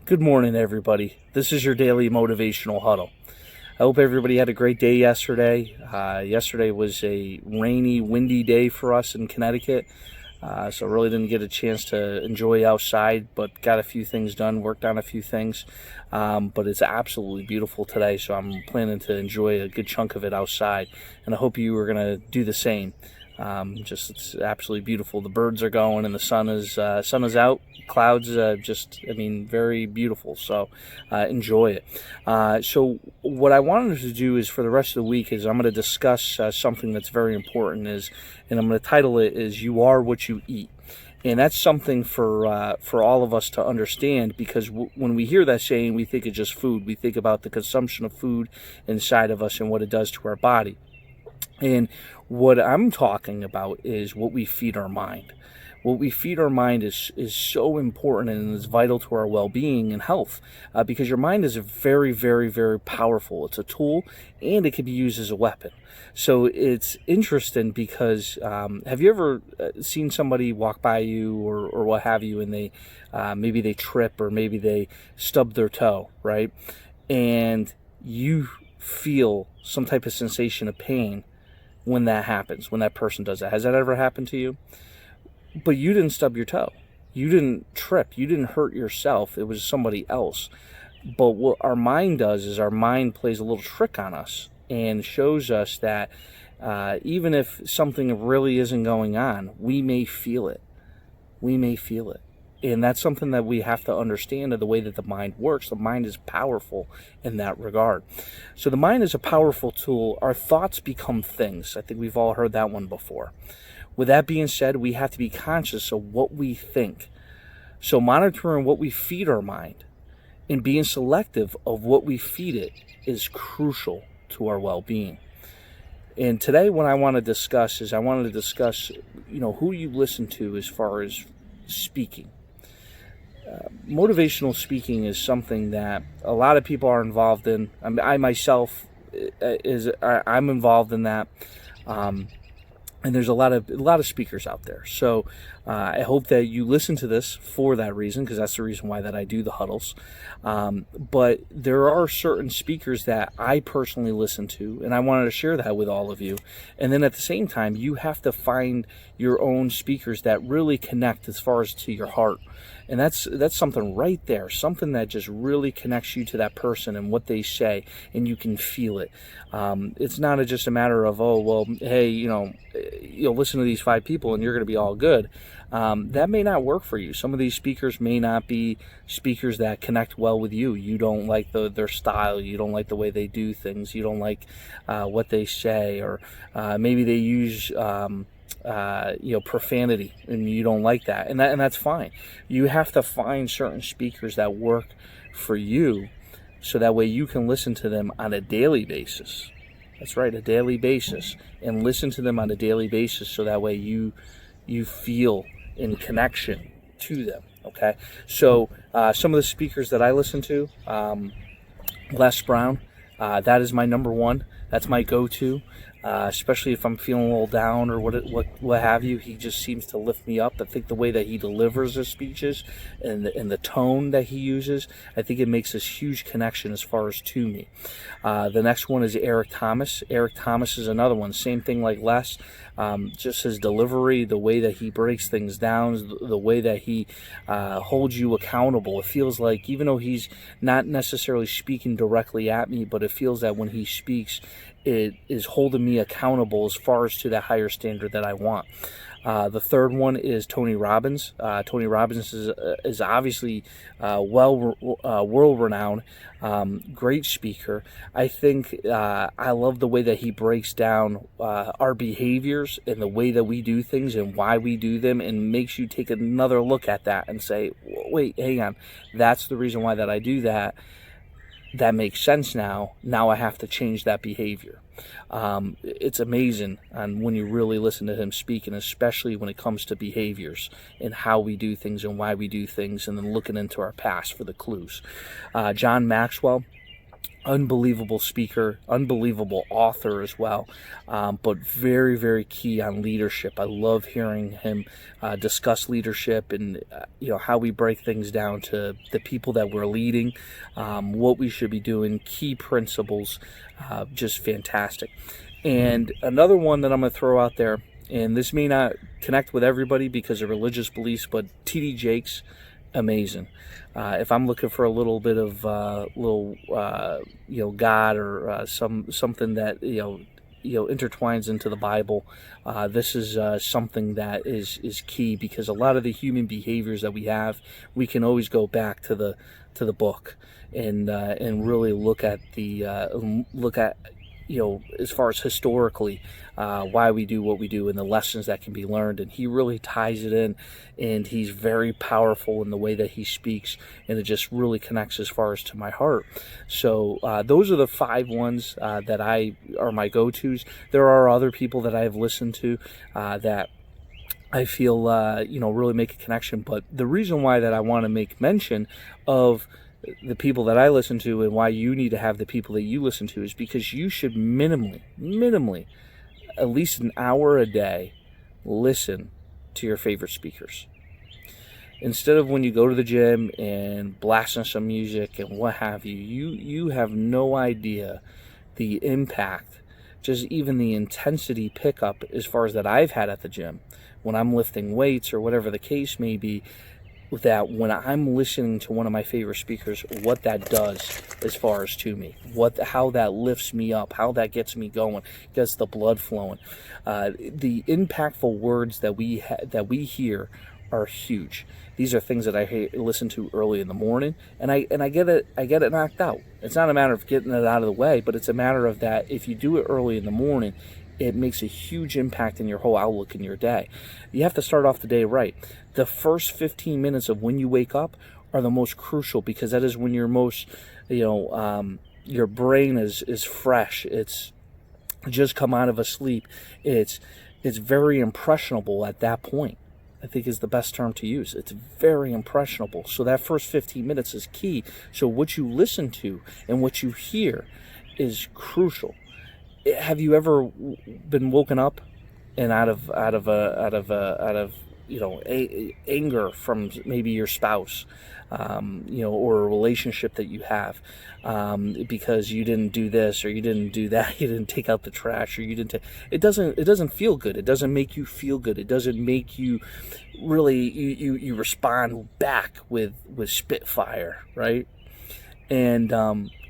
Good morning, everybody. This is your daily motivational huddle. I hope everybody had a great day yesterday. Yesterday was a rainy, windy day for us in Connecticut, so really didn't get a chance to enjoy outside, but got a few things done, worked on a few things. But it's absolutely beautiful today, so I'm planning to enjoy a good chunk of it outside, and I hope you are going to do the same. It's absolutely beautiful. The birds are going, and the sun is out. Clouds, very beautiful. So enjoy it. So what I wanted to do is for the rest of the week is I'm going to discuss something that's very important. And I'm going to title it is "You Are What You Eat." And that's something for all of us to understand, because when we hear that saying, we think of just food. We think about the consumption of food inside of us and what it does to our body. And what I'm talking about is what we feed our mind. What we feed our mind is so important and is vital to our well-being and health, because your mind is very, very, very powerful. It's a tool, and it can be used as a weapon. So it's interesting because have you ever seen somebody walk by you or what have you, and they maybe they trip or maybe they stub their toe, right? And you feel some type of sensation of pain when that happens, when that person does that. Has that ever happened to you? But you didn't stub your toe. You didn't trip. You didn't hurt yourself. It was somebody else. But what our mind does is our mind plays a little trick on us and shows us that even if something really isn't going on, we may feel it. We may feel it. And that's something that we have to understand of the way that the mind works. The mind is powerful in that regard. So the mind is a powerful tool. Our thoughts become things. I think we've all heard that one before. With that being said, we have to be conscious of what we think. So monitoring what we feed our mind and being selective of what we feed it is crucial to our well-being. And today what I want to discuss is who you listen to as far as speaking. Motivational speaking is something that a lot of people are involved in. I myself I'm involved in that, and there's a lot of speakers out there. So I hope that you listen to this for that reason, because that's the reason why that I do the huddles. But there are certain speakers that I personally listen to, and I wanted to share that with all of you. And then at the same time, you have to find your own speakers that really connect as far as to your heart. And that's something right there, something that just really connects you to that person and what they say, and you can feel it. It's not just a matter of, oh, well, hey, you'll listen to these 5 people and you're going to be all good. That may not work for you. Some of these speakers may not be speakers that connect well with you. You don't like their style. You don't like the way they do things. You don't like what they say, or maybe they use profanity, and you don't like that, and that's fine. You have to find certain speakers that work for you, so that way you can listen to them on a daily basis. That's right, a daily basis, and listen to them on a daily basis, so that way you feel in connection to them. Okay, so some of the speakers that I listen to, Les Brown, that is my number one. That's my go-to. Especially if I'm feeling a little down or what have you. He just seems to lift me up. I think the way that he delivers his speeches and the tone that he uses, I think it makes this huge connection as far as to me. The next one is Eric Thomas. Eric Thomas is another one. Same thing like Les. Just his delivery, the way that he breaks things down, the way that he holds you accountable. It feels like, even though he's not necessarily speaking directly at me, but it feels that when he speaks, it is holding me accountable as far as to that higher standard that I want. The third one is Tony Robbins. Tony Robbins is obviously world-renowned, great speaker. I think I love the way that he breaks down our behaviors and the way that we do things and why we do them, and makes you take another look at that and say, wait, hang on, that's the reason why that I do that. That makes sense now. Now I have to change that behavior. It's amazing when you really listen to him speak, and especially when it comes to behaviors and how we do things and why we do things, and then looking into our past for the clues. John Maxwell, Unbelievable speaker, unbelievable author as well, but very, very key on leadership. I love hearing him discuss leadership and how we break things down to the people that we're leading, what we should be doing, key principles, just fantastic. And another one that I'm going to throw out there, and this may not connect with everybody because of religious beliefs, but T.D. Jakes, amazing. If I'm looking for a little bit of God or something that intertwines into the Bible, this is something that is key, because a lot of the human behaviors that we have, we can always go back to the book and really look at as far as historically, why we do what we do and the lessons that can be learned. And he really ties it in, and he's very powerful in the way that he speaks, and it just really connects as far as to my heart. So those are the 5 ones that are my go-tos. There are other people that I've listened to that I feel really make a connection. But the reason why that I want to make mention of the people that I listen to and why you need to have the people that you listen to is because you should minimally, at least an hour a day, listen to your favorite speakers. Instead of when you go to the gym and blasting some music and what have you, you have no idea the impact, just even the intensity pickup as far as that I've had at the gym when I'm lifting weights or whatever the case may be, that when I'm listening to one of my favorite speakers, what that does as far as to me, how that lifts me up, how that gets me going, gets the blood flowing. The impactful words that we hear are huge. These are things that I listen to early in the morning, and I get it knocked out. It's not a matter of getting it out of the way, but it's a matter of that if you do it early in the morning, it makes a huge impact in your whole outlook in your day. You have to start off the day right. The first 15 minutes of when you wake up are the most crucial, because that is when you're most, your brain is fresh. It's just come out of a sleep. It's very impressionable at that point, I think is the best term to use. It's very impressionable. So that first 15 minutes is key. So what you listen to and what you hear is crucial. Have you ever been woken up and out of anger from maybe your spouse, or a relationship that you have, because you didn't do this or you didn't do that, you didn't take out the trash, or you didn't it doesn't feel good. It doesn't make you feel good. It doesn't make you really, you respond back with spitfire, right? And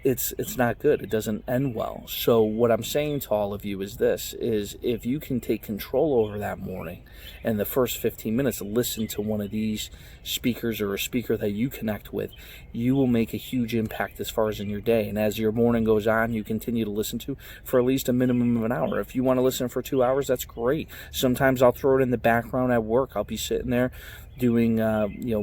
it's not good. It doesn't end well. So what I'm saying to all of you is this, is if you can take control over that morning and the first 15 minutes, listen to one of these speakers or a speaker that you connect with, you will make a huge impact as far as in your day. And as your morning goes on, you continue to listen to for at least a minimum of an hour. If you want to listen for 2 hours, that's great. Sometimes I'll throw it in the background at work. I'll be sitting there doing,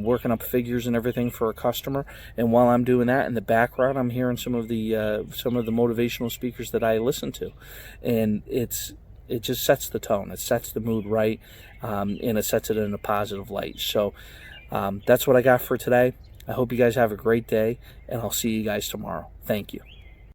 working up figures and everything for a customer. And while I'm doing that in the background, I'm hearing some of the motivational speakers that I listen to. And it just sets the tone. It sets the mood right, and it sets it in a positive light. So that's what I got for today. I hope you guys have a great day, and I'll see you guys tomorrow. Thank you.